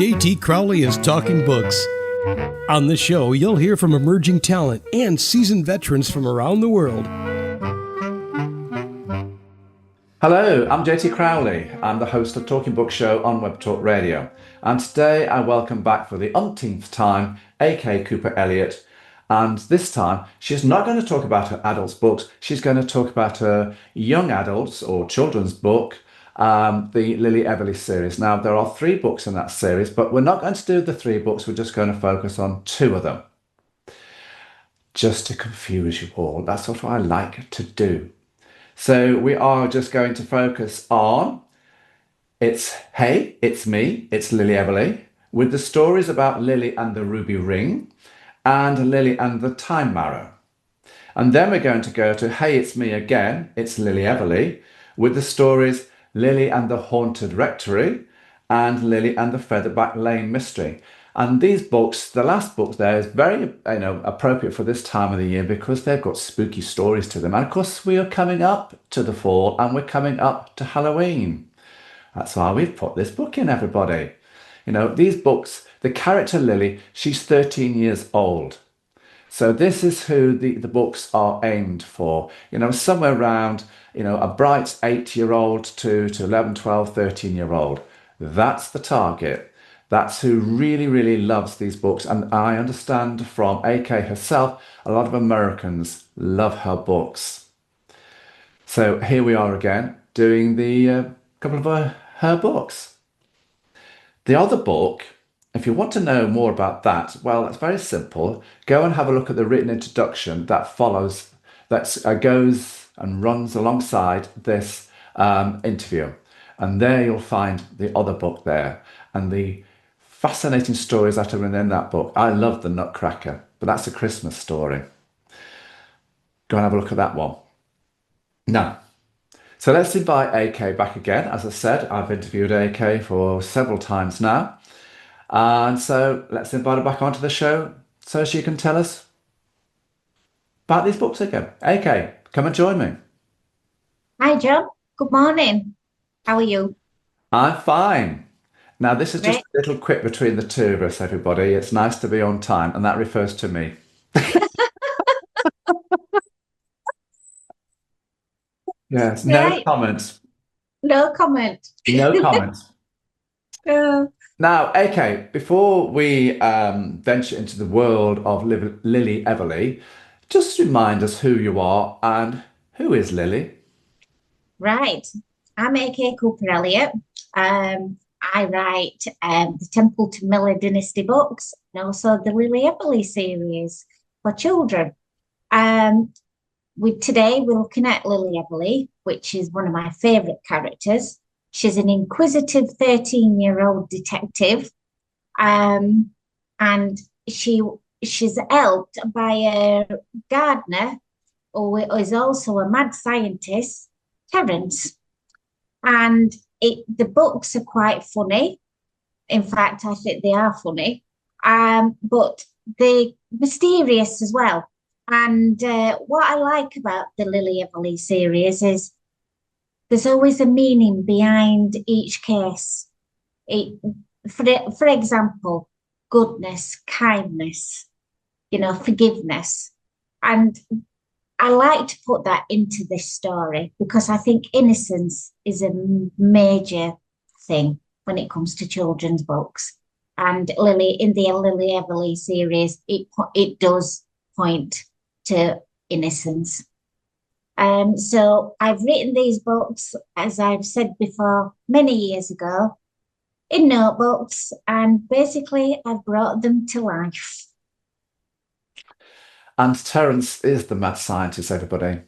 JT Crowley is Talking Books. On the show, you'll hear from emerging talent and seasoned veterans from around the world. Hello, I'm JT Crowley. I'm the host of Talking Book Show on Web Talk Radio. And today I welcome back for the umpteenth time AK Cooper-Elliott. And this time, she's not going to talk about her adults' books. She's going to talk about her young adults or children's book, the Lilly Everlea series. Now, there are 3 books in that series, but we're not going to do the 3 books. We're just going to focus on 2 of them. Just to confuse you all. That's what I like to do. So we are just going to focus on Hey, It's Me, it's Lilly Everlea, with the stories about Lily and the ruby ring and Lily and the time marrow. And then we're going to go to Hey, It's Me again, it's Lilly Everlea, with the stories Lily and the haunted rectory and Lily and the Featherback Lane mystery. And these books, the last book there is very, appropriate for this time of the year because they've got spooky stories to them. And of course, we are coming up to the fall and we're coming up to Halloween. That's why we've put this book in, everybody. These books, the character Lily, she's 13 years old. So this is who the books are aimed for. Somewhere around, a bright 8-year-old to 11, 12, 13-year-old. That's the target. That's who really, really loves these books. And I understand from AK herself, a lot of Americans love her books. So here we are again, doing the couple of her books. The other book, if you want to know more about that, well, it's very simple. Go and have a look at the written introduction that follows, that goes and runs alongside this interview. And there you'll find the other book there. And the fascinating stories that are within that book. I love The Nutcracker, but that's a Christmas story. Go and have a look at that one. Now, so let's invite AK back again. As I said, I've interviewed AK for several times now. And so let's invite her back onto the show so she can tell us about these books again. AK, come and join me. Hi, John. Good morning. How are you? I'm fine. Now, this is just Great. a little quip between the two of us, everybody. It's nice to be on time, and that refers to me. Yes, no Right. comments. No comment. No comments. Uh, Now, AK, before we venture into the world of Lilly Everlea, just remind us who you are and who is Lily? right. I'm AK Cooper-Elliott. I write the Temple to Miller Dynasty books and also the Lilly Everlea series for children. Today we're looking at Lilly Everlea, which is one of my favourite characters. She's an inquisitive 13-year-old detective, and she's helped by a gardener who is also a mad scientist, Terrance. And the books are quite funny. In fact, I think they are funny, but they're mysterious as well. And what I like about the Lilly Everlea series is there's always a meaning behind each case. For example, goodness, kindness, forgiveness. And I like to put that into this story because I think innocence is a major thing when it comes to children's books. And in the Lilly Everlea series, it does point to innocence. So I've written these books, as I've said before, many years ago, in notebooks, and basically I've brought them to life. And Terrance is the mad scientist, everybody.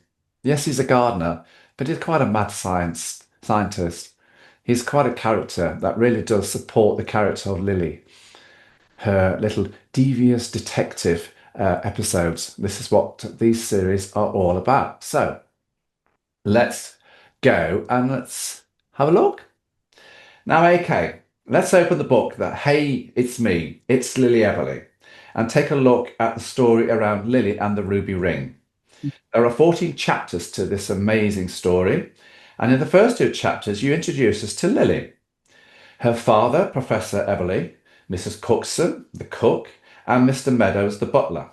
Yes, he's a gardener, but he's quite a mad scientist. He's quite a character that really does support the character of Lily, her little devious detective episodes. This is what these series are all about. So let's go and let's have a look. Now, AK, let's open the book that Hey, It's Me, it's Lilly Everlea, and take a look at the story around Lily and the ruby ring. There are 14 chapters to this amazing story. And in the first 2 chapters, you introduce us to Lily. Her father, Professor Everlea, Mrs. Cookson, the cook, and Mr. Meadows, the butler.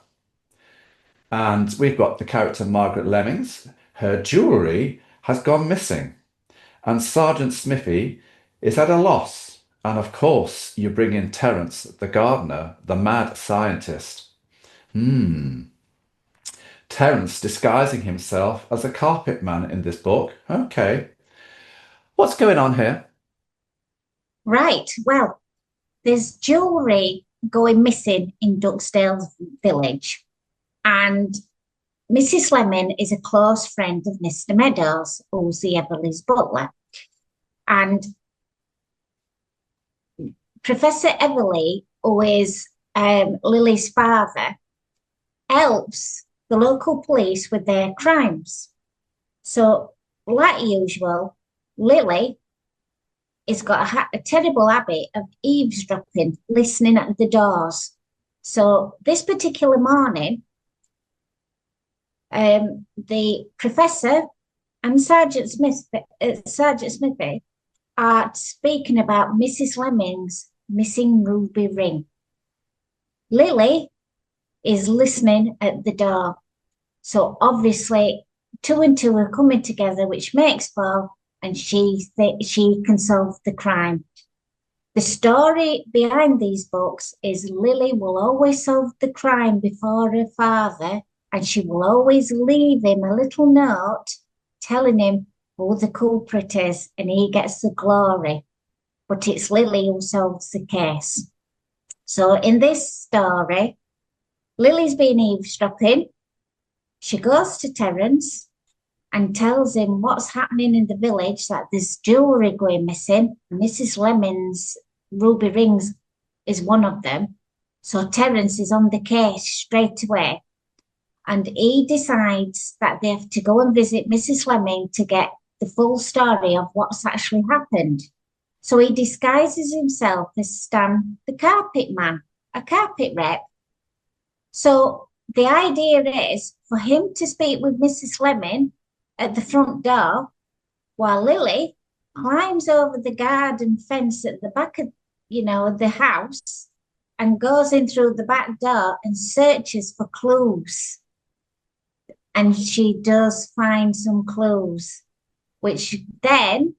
And we've got the character Margaret Lemmings. Her jewellery has gone missing, and Sergeant Smithy is at a loss. And of course, you bring in Terrance, the gardener, the mad scientist. Terrance disguising himself as a carpet man in this book. Okay. What's going on here? Right. Well, there's jewellery going missing in Duxdale's village, and Mrs. Lemon is a close friend of Mr. Meadows, who's the Everlea's butler. And Professor Everlea, who is Lily's father, helps the local police with their crimes. So, like usual, Lily has got a terrible habit of eavesdropping, listening at the doors. So, this particular morning, the professor and Sergeant Smithy are speaking about Mrs. Lemming's missing ruby ring. Lily is listening at the door. So obviously, two and two are coming together, which makes four, and she can solve the crime. The story behind these books is Lily will always solve the crime before her father, and she will always leave him a little note telling him who the culprit is, and he gets the glory. But it's Lily who solves the case. So in this story, Lily's been eavesdropping. She goes to Terrance and tells him what's happening in the village, that there's jewellery going missing. Mrs. Lemon's ruby rings is one of them. So Terrance is on the case straight away. And he decides that they have to go and visit Mrs. Lemming to get the full story of what's actually happened. So he disguises himself as Stan, the carpet man, a carpet rep. So the idea is for him to speak with Mrs. Lemming at the front door while Lily climbs over the garden fence at the back of, the house and goes in through the back door and searches for clues. And she does find some clues, which then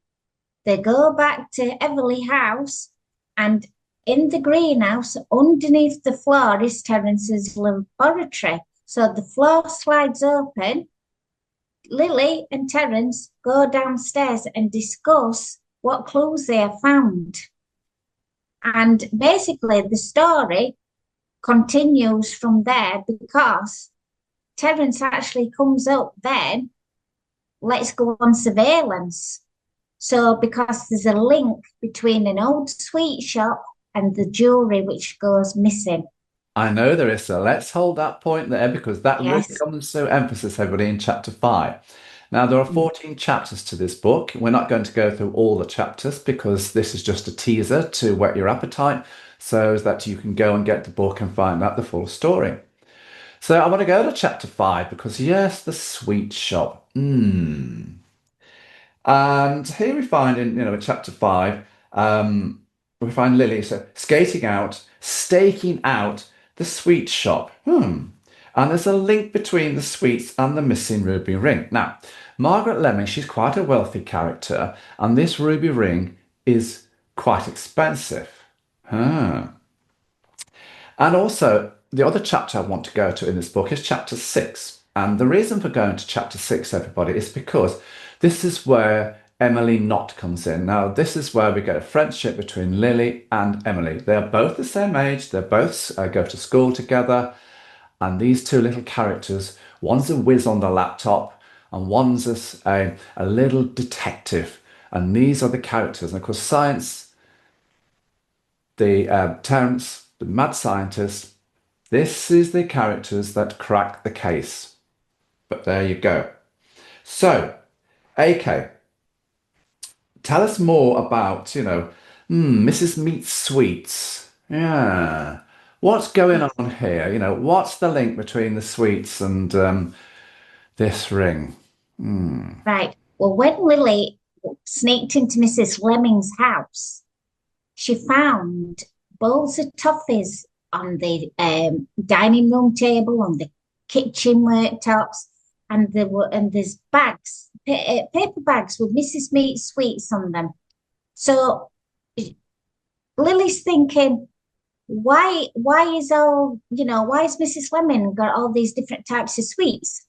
they go back to Everlea House, and in the greenhouse, underneath the floor, is Terrance's laboratory. So the floor slides open. Lily and Terrance go downstairs and discuss what clues they have found. And basically, the story continues from there because Terrance actually comes up then, let's go on surveillance. So because there's a link between an old sweet shop and the jewellery which goes missing. I know there is, so let's hold that point there because that really Yes. comes to emphasis, everybody, in chapter 5. Now, there are 14 chapters to this book. We're not going to go through all the chapters because this is just a teaser to whet your appetite so that you can go and get the book and find out the full story. So I want to go to chapter 5 because, yes, the sweet shop. And here we find in chapter 5, we find Lily staking out the sweet shop. And there's a link between the sweets and the missing ruby ring. Now, Margaret Lemming, she's quite a wealthy character, and this ruby ring is quite expensive. And also, the other chapter I want to go to in this book is chapter 6. And the reason for going to chapter 6, everybody, is because this is where Emily Knott comes in. Now, this is where we get a friendship between Lily and Emily. They're both the same age. They both go to school together. And these two little characters, one's a whiz on the laptop and one's a little detective. And these are the characters. And of course, science, Terrance, the mad scientist, this is the characters that crack the case. But there you go. So, AK, tell us more about, Mrs. Meat's Sweets. Yeah. What's going on here? What's the link between the sweets and this ring? Right. Well, when Lily sneaked into Mrs. Lemming's house, she found bowls of toffees on the dining room table, on the kitchen worktops, and there's bags, paper bags with Mrs. Meat's sweets on them. So Lily's thinking, why is Mrs. Lemon got all these different types of sweets?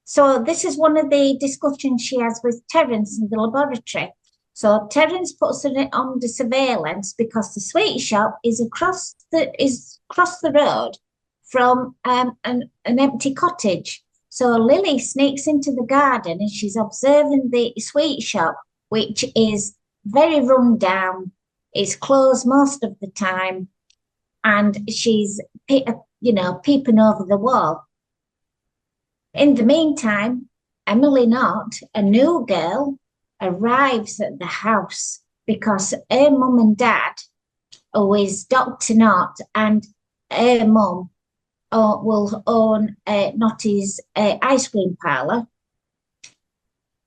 So this is one of the discussions she has with Terrance in the laboratory. So Terrance puts it under surveillance because the sweet shop is across the road from an empty cottage. So Lily sneaks into the garden and she's observing the sweet shop, which is very run down. It's closed most of the time, and she's peeping over the wall. In the meantime, Emily Knott, a new girl, arrives at the house because her mum and dad, who is Dr. Knott, and her mum will own Knottie's ice cream parlour.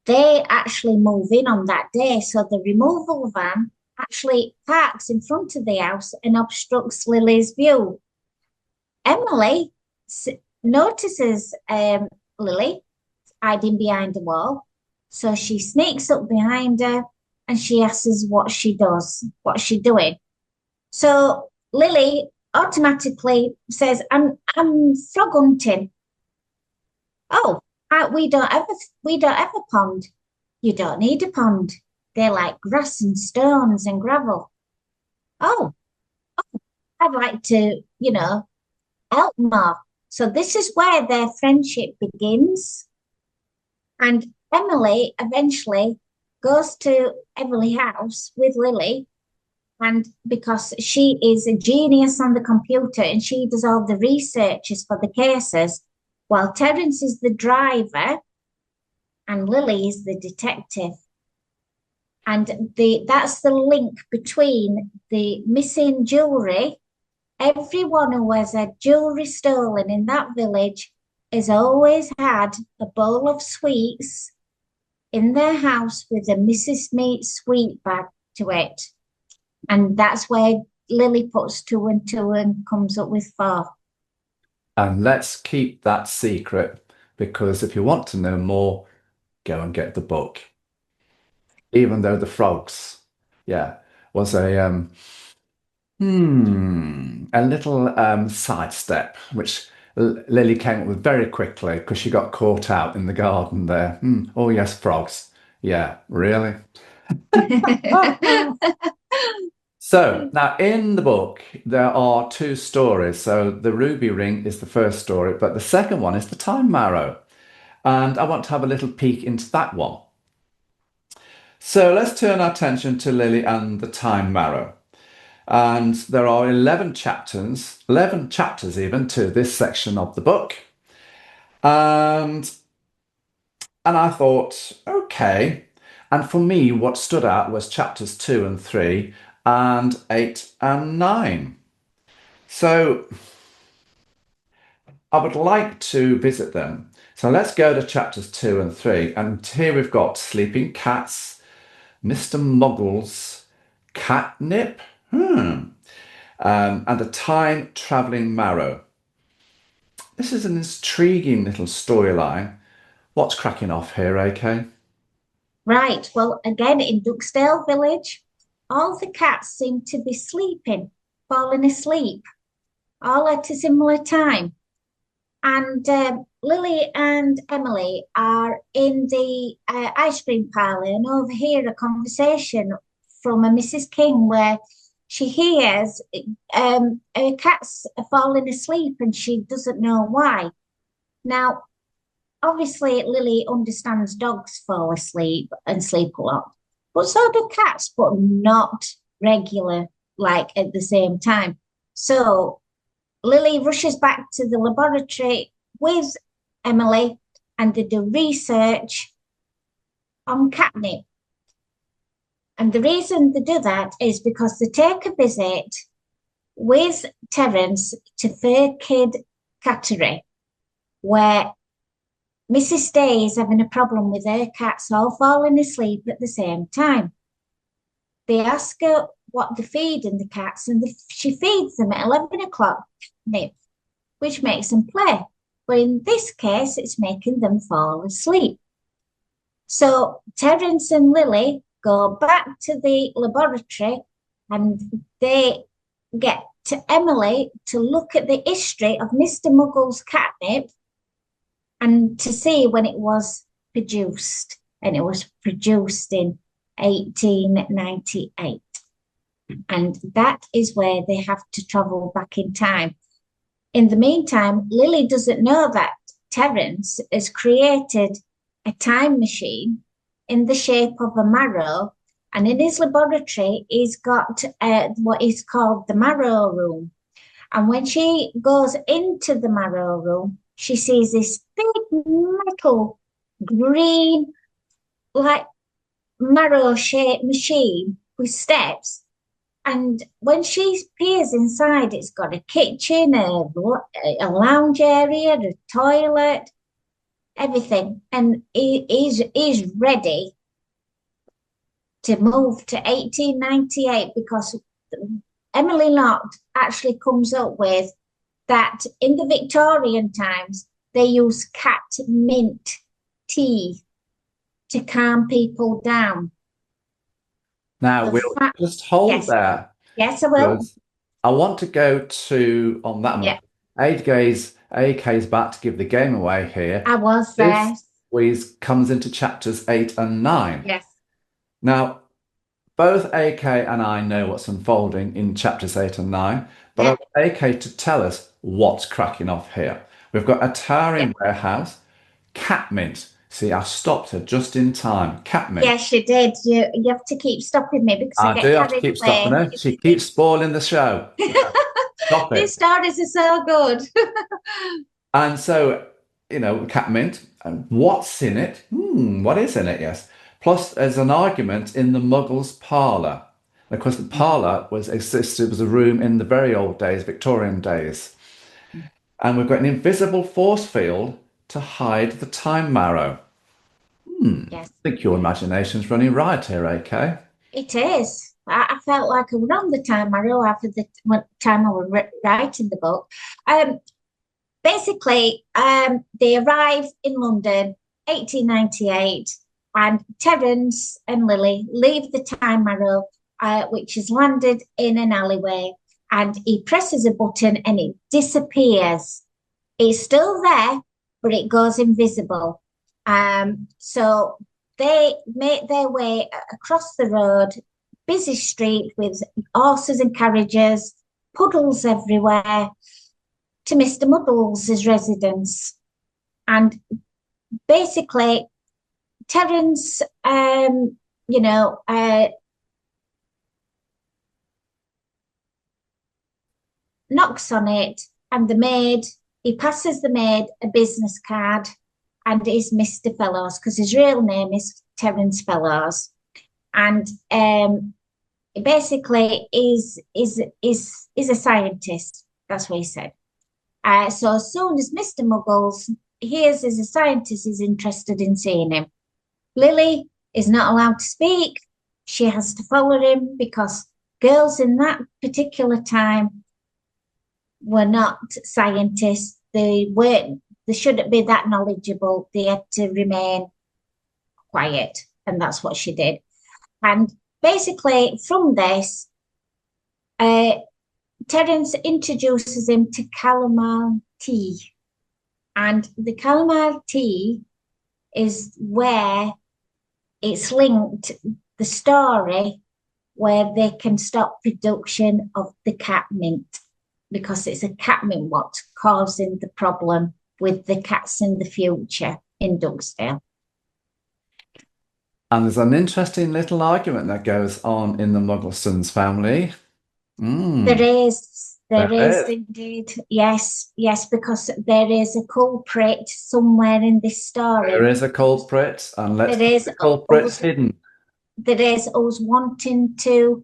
They actually move in on that day, so the removal van actually parks in front of the house and obstructs Lily's view. Emily notices Lily hiding behind the wall, so she sneaks up behind her and she asks what's she doing. So Lily automatically says, I'm frog hunting. Oh, we don't have a pond. You don't need a pond. They're like grass and stones and gravel. Oh, I'd like to, help more. So this is where their friendship begins. And Emily eventually goes to Everlea House with Lily, and because she is a genius on the computer and she does all the researches for the cases, while Terrance is the driver and Lily is the detective. And that's the link between the missing jewellery. Everyone who has had jewellery stolen in that village has always had a bowl of sweets in their house with a Mrs. Meat sweet bag to it. And that's where Lily puts 2 and 2 and comes up with 4. And let's keep that secret, because if you want to know more, go and get the book. Even though the frogs, was a little sidestep, which Lily came up with very quickly because she got caught out in the garden there. Oh yes, frogs. Yeah, really? So now in the book, there are 2 stories. So the ruby ring is the first story, but the second one is the time marrow. And I want to have a little peek into that one. So let's turn our attention to Lily and the time marrow. And there are 11 chapters even to this section of the book. And I thought, okay. And for me, what stood out was chapters 2 and 3 and 8 and 9. So I would like to visit them. So let's go to chapters 2 and 3. And here we've got sleeping cats, Mr. Muggles, catnip, and a time-travelling marrow. This is an intriguing little storyline. What's cracking off here, AK? Right. Well, again, in Duxdale Village, all the cats seem to be falling asleep, all at a similar time. And Lily and Emily are in the ice cream parlour and overhear a conversation from a Mrs. King where she hears her cats are falling asleep and she doesn't know why. Now, obviously, Lily understands dogs fall asleep and sleep a lot, but so do cats, but not regular, like at the same time. So Lily rushes back to the laboratory with Emily and they do research on catnip. And the reason they do that is because they take a visit with Terrance to Fairkid Cattery, where Mrs. Day is having a problem with her cats all falling asleep at the same time. They ask her what they're feeding the cats, and she feeds them at 11 o'clock, which makes them play. But in this case, it's making them fall asleep. So Terrance and Lilly go back to the laboratory and they get to Emily to look at the history of Mr. Muggle's catnip and to see when it was produced. And it was produced in 1898. And that is where they have to travel back in time. In the meantime, Lilly doesn't know that Terrance has created a time machine in the shape of a marrow. And in his laboratory, he's got what is called the marrow room. And when she goes into the marrow room, she sees this big metal green, like marrow-shaped machine with steps. And when she peers inside, it's got a kitchen, a lounge area, a toilet, everything. And he's ready to move to 1898 because Emily Locke actually comes up with that in the Victorian times, they use cat mint tea to calm people down. Now, we'll just hold there. Yes, I will. I want to go to, on that one, Yeah. AK's back to give the game away here. I was there. This squeeze comes into chapters 8 and 9. Yes. Now, both AK and I know what's unfolding in chapters 8 and 9, but I want AK to tell us what's cracking off here. We've got a towering warehouse, cat mint. See, I stopped her just in time. Cat mint. Yes, you did. You have to keep stopping me because I get do have to carried keep away. stopping her. She keeps spoiling the show. Stop it. These stories are so good. And so, cat mint. And what's in it? What is in it? Yes. Plus, there's an argument in the Muggles' parlour. And of course, the parlour was a room in the very old days, Victorian days. And we've got an invisible force field to hide the time marrow. Yes. I think your imagination's running riot here, AK. It is. I felt like I was on the time marrow after the time I was writing the book. Basically, they arrive in London, 1898, and Terrance and Lilly leave the time marrow, which is landed in an alleyway, and he presses a button and it disappears. It's still there, but it goes invisible. So they make their way across the road, busy street with horses and carriages, puddles everywhere, to Mr. Muddles' residence. And basically, Terrance, knocks on it, and he passes the maid a business card, and it's Mr. Fellows, because his real name is Terrance Fellows. And basically is a scientist. That's what he said. So as soon as Mr. Muggles hears as a scientist is interested in seeing him, Lilly is not allowed to speak. She has to follow him because girls in that particular time were not scientists. They shouldn't be that knowledgeable. They had to remain quiet, and that's what she did. And basically, from this, Terrance introduces him to chamomile tea. And the chamomile tea is where it's linked, the story where they can stop production of the cat mint, because it's a cat mint what's causing the problem with the cats in the future in Dugsdale. And there's an interesting little argument that goes on in the Mugglesons family. There is indeed. Yes, because there is a culprit somewhere in this story. There is a culprit, and let's keep the culprit hidden. There is us wanting to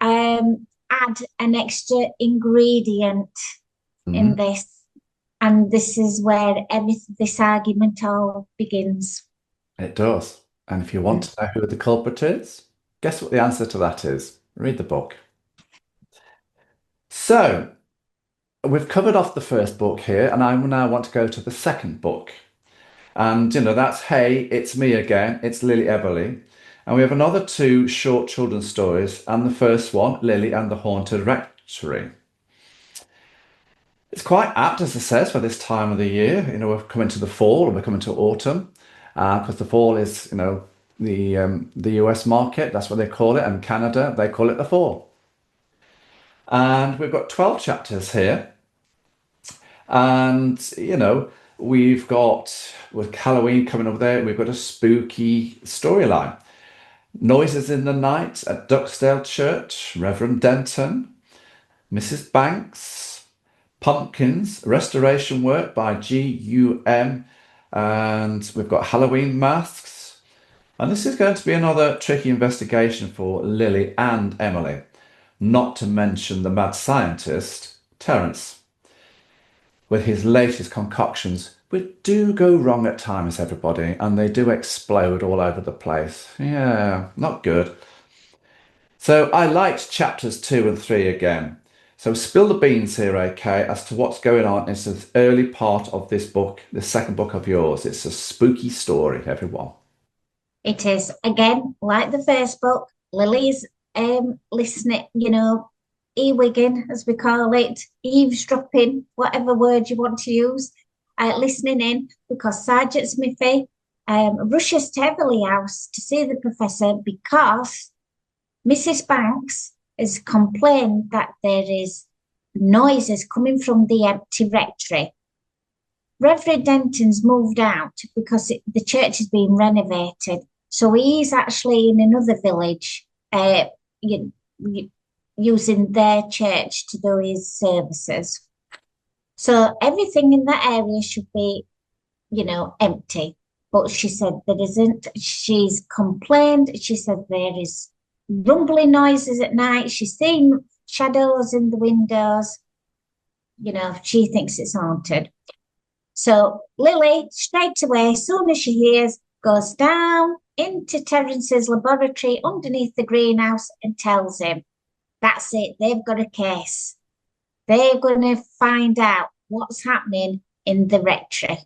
add an extra ingredient in this. And this is where this argument all begins. It does. And if you want to know who the culprit is, guess what the answer to that is? Read the book. So, we've covered off the first book here, and I now want to go to the second book. And, that's Hey, It's Me Again. It's Lilly Everlea. And we have another two short children's stories, and the first one, Lily and the Haunted Rectory. It's quite apt, as it says, for this time of the year. We're coming to the fall, and we're coming to autumn, because the fall is, the US market. That's what they call it, and Canada, they call it the fall. And we've got 12 chapters here, and we've got, with Halloween coming up there, we've got a spooky storyline. Noises in the night at Duxdale Church, Reverend Denton, Mrs. Banks, pumpkins, restoration work by GUM, and we've got Halloween masks. And this is going to be another tricky investigation for Lily and Emily, not to mention the mad scientist, Terrance, with his latest concoctions, which do go wrong at times, everybody, and they do explode all over the place. Yeah, not good. So I liked chapters 2 and 3 again. So spill the beans here, okay, as to what's going on. It's the early part of this book, the second book of yours. It's a spooky story, everyone. It is, again, like the first book, Lily's listening, earwigging, as we call it, eavesdropping, whatever word you want to use, listening in, because Sergeant Smithy rushes to Everlea House to see the professor because Mrs. Banks has complained that there is noises coming from the empty rectory. Reverend Denton's moved out because the church is being renovated. So he's actually in another village using their church to do his services. So everything in that area should be, empty. But she said there isn't. She's complained. She said there is rumbling noises at night. She's seen shadows in the windows. She thinks it's haunted. So Lily, straight away, as soon as she hears, goes down into Terrance's laboratory underneath the greenhouse and tells him, that's it, they've got a case. They're going to find out what's happening in the rectory.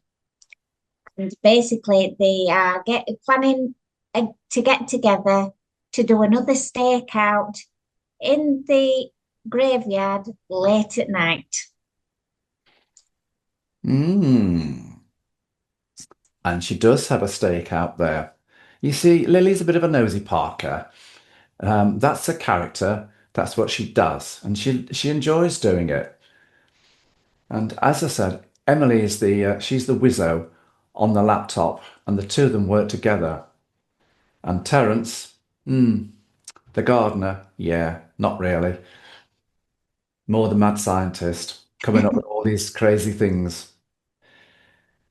And basically, they are planning to get together to do another stakeout in the graveyard late at night. And she does have a stake out there. You see, Lily's a bit of a nosy Parker. That's a character. That's what she does. And she enjoys doing it. And as I said, Emily is she's the wizzo on the laptop, and the two of them work together. And Terrance, the gardener, yeah, not really. More the mad scientist, coming up with all these crazy things.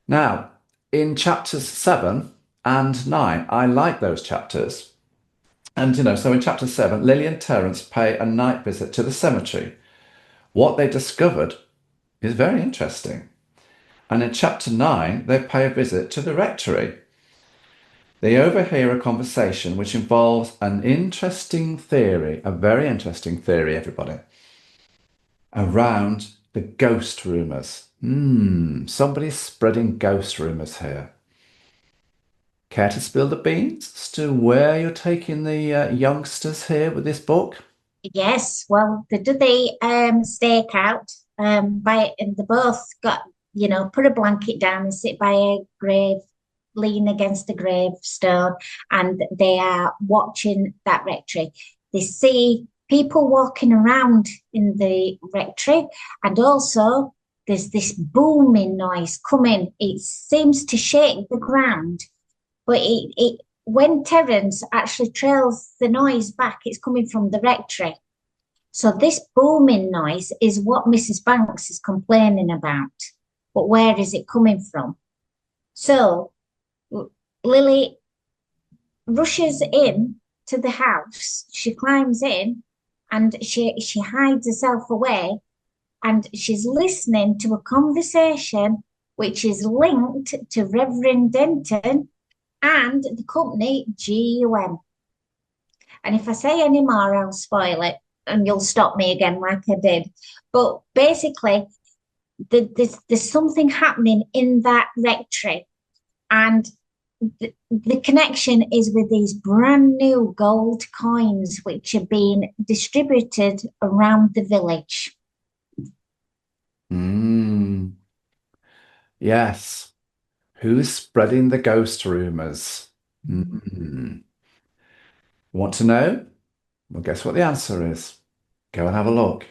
Now, in chapters 7 and 9, I like those chapters. And, so in chapter 7, Lily and Terrance pay a night visit to the cemetery. What they discovered is very interesting. And in chapter 9, they pay a visit to the rectory. They overhear a conversation which involves an interesting theory, a very interesting theory, everybody, around the ghost rumours. Somebody's spreading ghost rumours here. Care to spill the beans as to where you're taking the youngsters here with this book? Yes, well, they do the stakeout and they both got, put a blanket down and sit by a grave, lean against a gravestone, and they are watching that rectory. They see people walking around in the rectory, and also there's this booming noise coming. It seems to shake the ground, but when Terrance actually trails the noise back, it's coming from the rectory. So this booming noise is what Mrs. Banks is complaining about. But where is it coming from? So Lily rushes in to the house. She climbs in and she hides herself away, and she's listening to a conversation which is linked to Reverend Denton and the company GUM. And if I say any more, I'll spoil it and you'll stop me again like I did. But basically, there's something happening in that rectory. And the connection is with these brand new gold coins, which are being distributed around the village. Mm, yes. Who's spreading the ghost rumors? Mm. Want to know? Well, guess what the answer is? Go and have a look.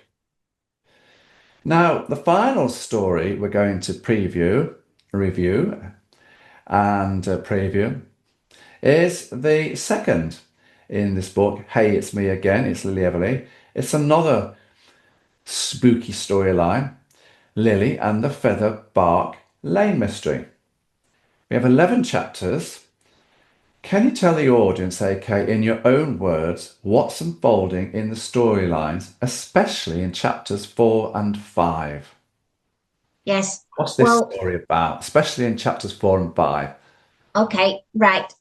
Now, the final story we're going to review, and preview is the second in this book. Hey, it's me again. It's Lilly Everlea. It's another spooky storyline, Lily and the Feather Bark Lane Mystery. We have 11 chapters. Can you tell the audience, AK, in your own words, what's unfolding in the storylines, especially in chapters 4 and 5? Yes. What's this Well, story about, especially in chapters 4 and 5? okay, right.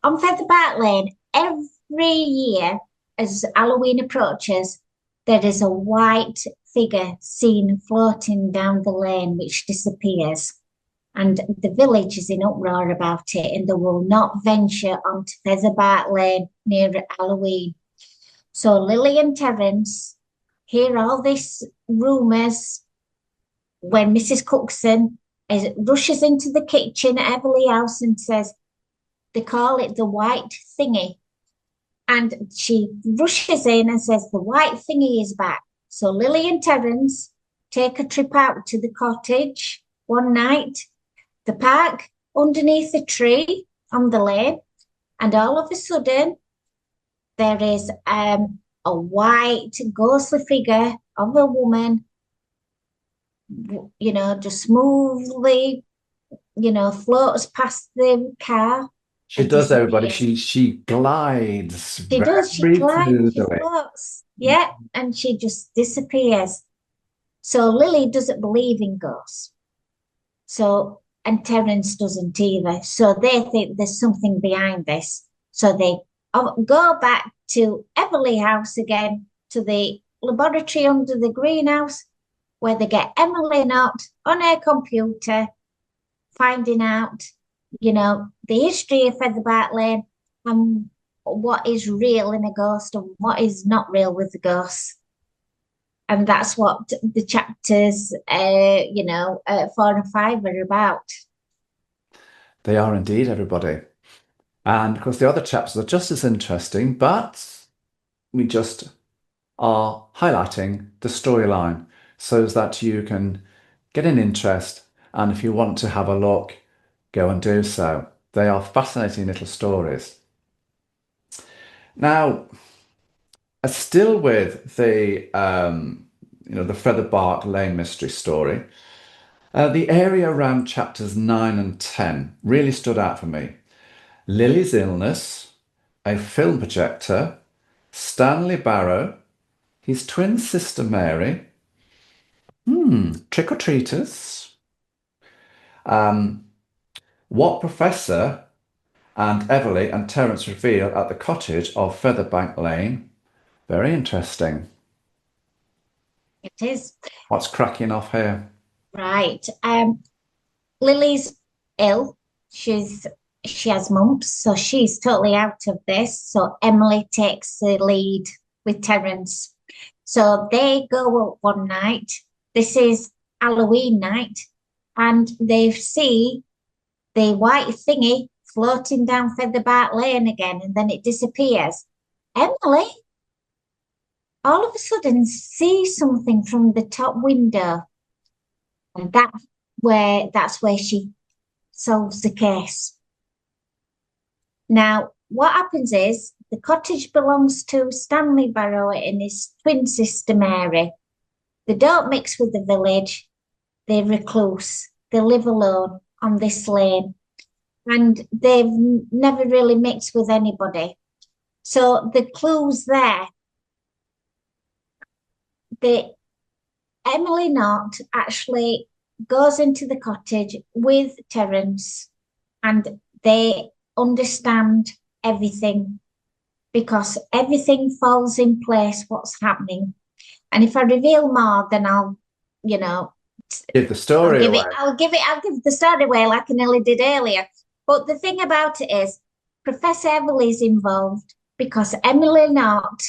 On Featherbark Lane, every year as Halloween approaches, there is a white figure seen floating down the lane which disappears. And the village is in uproar about it, and they will not venture onto Featherbark Lane near Halloween. So Lily and Terrance hear all these rumours when Mrs. Cookson rushes into the kitchen at Everlea House and says, they call it the white thingy. And she rushes in and says, the white thingy is back. So Lily and Terrance take a trip out to the cottage one night, the park underneath a tree on the lane, and all of a sudden there is a white ghostly figure of a woman, just smoothly, floats past the car She and does, everybody. disappears. She glides She does, she very glides, she smoothly. floats, yeah, and she just disappears. So Lily doesn't believe in ghosts. So, and Terrance doesn't either. So they think there's something behind this. So they go back to Everlea House again, to the laboratory under the greenhouse, where they get Emily Knott on her computer, finding out, the history of Featherbark Lane and what is real in a ghost and what is not real with the ghosts. And that's what the chapters, 4 and 5 are about. They are indeed, everybody. And of course, the other chapters are just as interesting, but we just are highlighting the storyline so that you can get an interest. And if you want to have a look, go and do so. They are fascinating little stories. Now, still with the Featherbark Lane mystery story, the area around chapters 9 and 10 really stood out for me. Lily's illness, a film projector, Stanley Barrow, his twin sister Mary, trick-or-treaters, what Professor and Everlea and Terrance reveal at the cottage of Featherbank Lane. Very interesting. It is. What's cracking off here? Right. Lily's ill. She has mumps, so she's totally out of this. So Emily takes the lead with Terrance. So they go up one night. This is Halloween night, and they see the white thingy floating down Featherbark Lane again, and then it disappears. Emily, all of a sudden, sees something from the top window, and that's where she solves the case. Now, what happens is the cottage belongs to Stanley Barrow and his twin sister Mary. They don't mix with the village. They're recluse. They live alone on this lane. And they've never really mixed with anybody. So the clue's there. Emily Knott actually goes into the cottage with Terrance, and they understand everything. because everything falls in place, what's happening. And if I reveal more, then I'll, you know, Give the story away. I'll give the story away like I nearly did earlier. But the thing about it is, Professor Everlea's involved because Emily Knott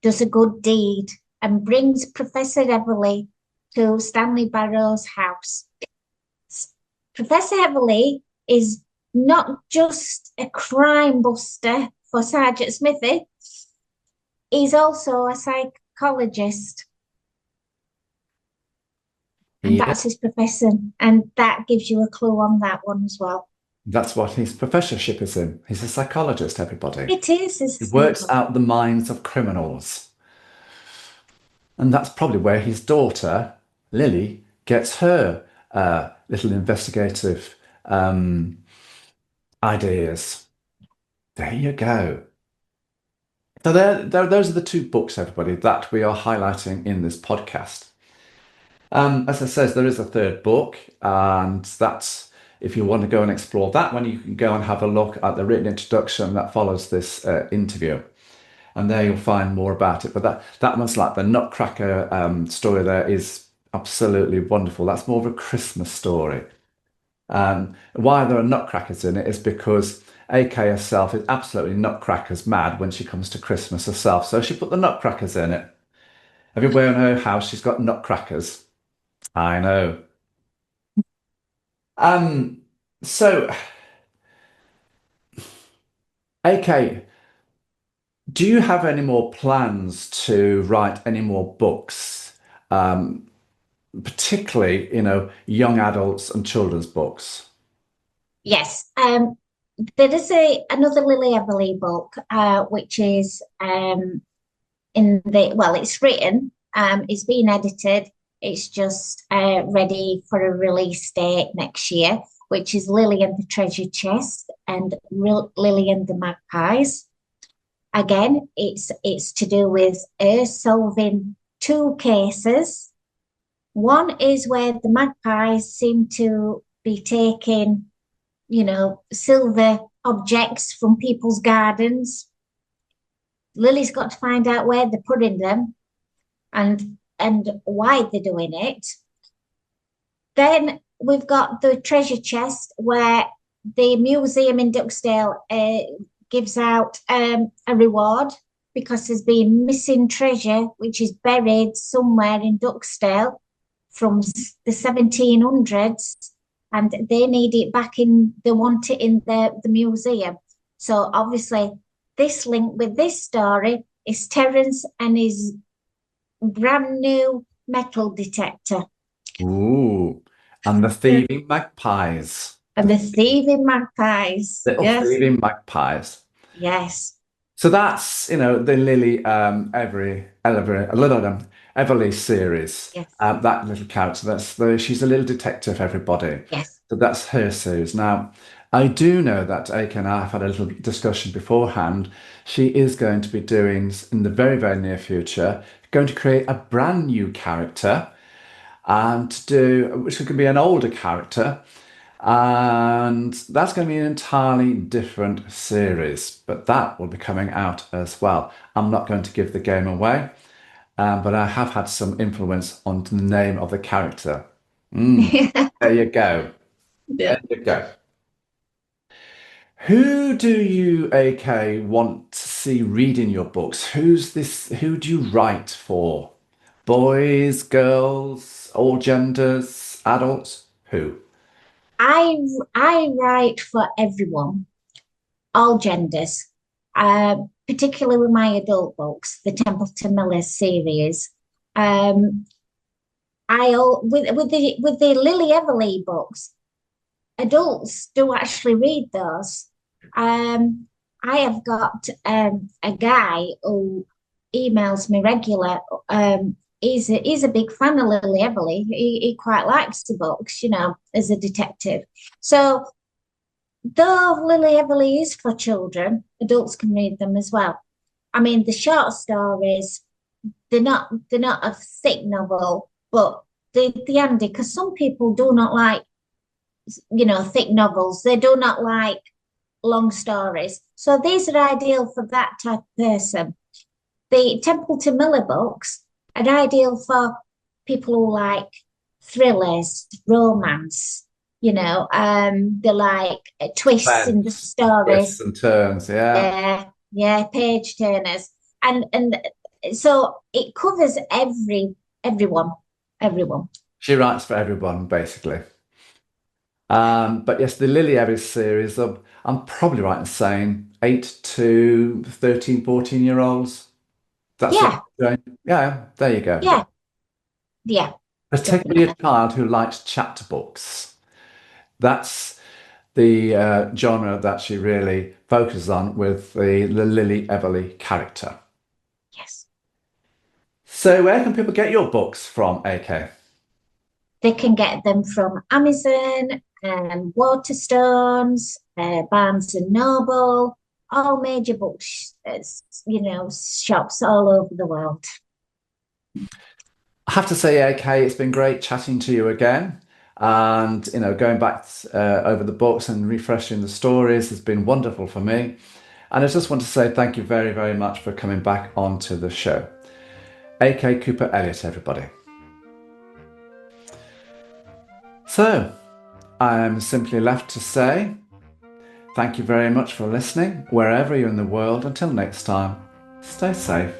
does a good deed and brings Professor Everlea to Stanley Barrow's house. Professor Everlea is not just a crime buster for Sergeant Smithy, he's also a psychologist. And that's his profession. And that gives you a clue on that one as well. That's what his professorship is in. He's a psychologist, everybody. It is. He works out the minds of criminals. And that's probably where his daughter, Lily, gets her little investigative ideas. There you go. So those are the two books, everybody, that we are highlighting in this podcast. As I said, there is a third book, and that's, if you want to go and explore that one, you can go and have a look at the written introduction that follows this interview. And there you'll find more about it. But that one's like the Nutcracker story there is absolutely wonderful. That's more of a Christmas story. Why there are nutcrackers in it is because AK herself is absolutely nutcrackers mad when she comes to Christmas herself. So she put the nutcrackers in it. Everywhere in her house, she's got nutcrackers. I know. So, AK, do you have any more plans to write any more books? Particularly, young adults and children's books? Yes. There is another Lilly Everlea book, which is it's written, it's been edited, it's just ready for a release date next year, which is Lily and the Treasure Chest and Lily and the Magpies. Again, it's to do with her solving two cases. One is where the magpies seem to be taking, silver objects from people's gardens. Lily's got to find out where they're putting them and why they're doing it. Then we've got the treasure chest where the museum in Duxdale gives out a reward because there's been missing treasure which is buried somewhere in Duxdale from the 1700s, and they need it back they want it in the museum. So obviously this link with this story is Terrance and his brand new metal detector. Ooh, and the thieving magpies. And the thieving magpies. Little thieving magpies. Yes. So that's, the Lilly Everlea series. Yes. That little character, she's a little detective, everybody. Yes. So that's her series. Now, I do know that AK and I have had a little discussion beforehand. She is going to be doing, in the very, very near future, going to create a brand new character which could be an older character. And that's going to be an entirely different series, but that will be coming out as well. I'm not going to give the game away, but I have had some influence on the name of the character. There you go. Yeah. There you go. Who do you, AK, want to see reading your books? Who do you write for? Boys, girls, all genders, adults? Who? I write for everyone, all genders, particularly with my adult books, the Templeton Miller series. With the Lilly Everlea books, adults do actually read those. I have got a guy who emails me regular. He's a big fan of Lilly Everlea. He quite likes the books, as a detective. So though Lilly Everlea is for children, adults can read them as well. I mean, the short stories, they're not a thick novel, but they're handy because some people do not like, thick novels. They do not like long stories. So these are ideal for that type of person. The Templeton Miller books are ideal for people who like thrillers, romance, they like twists in the Events, twists stories. and turns, yeah. Yeah, page turners. And so it covers everyone, everyone. She writes for everyone, basically. But yes, the Lilly Everlea series, I'm probably right in saying 8 to 13, 14-year-olds. That's Yeah, right. Yeah, there you go. yeah, yeah, Particularly a definitely. child who likes chapter books. That's the genre that she really focuses on with the Lilly Everlea character. Yes. So where can people get your books from, AK? They can get them from Amazon and Waterstones, Barnes and Noble, all major shops all over the world. I have to say, AK, it's been great chatting to you again. And, going back over the books and refreshing the stories has been wonderful for me. And I just want to say thank you very, very much for coming back onto the show. AK Cooper-Elliott, everybody. So, I am simply left to say thank you very much for listening, wherever you're in the world. Until next time, stay safe.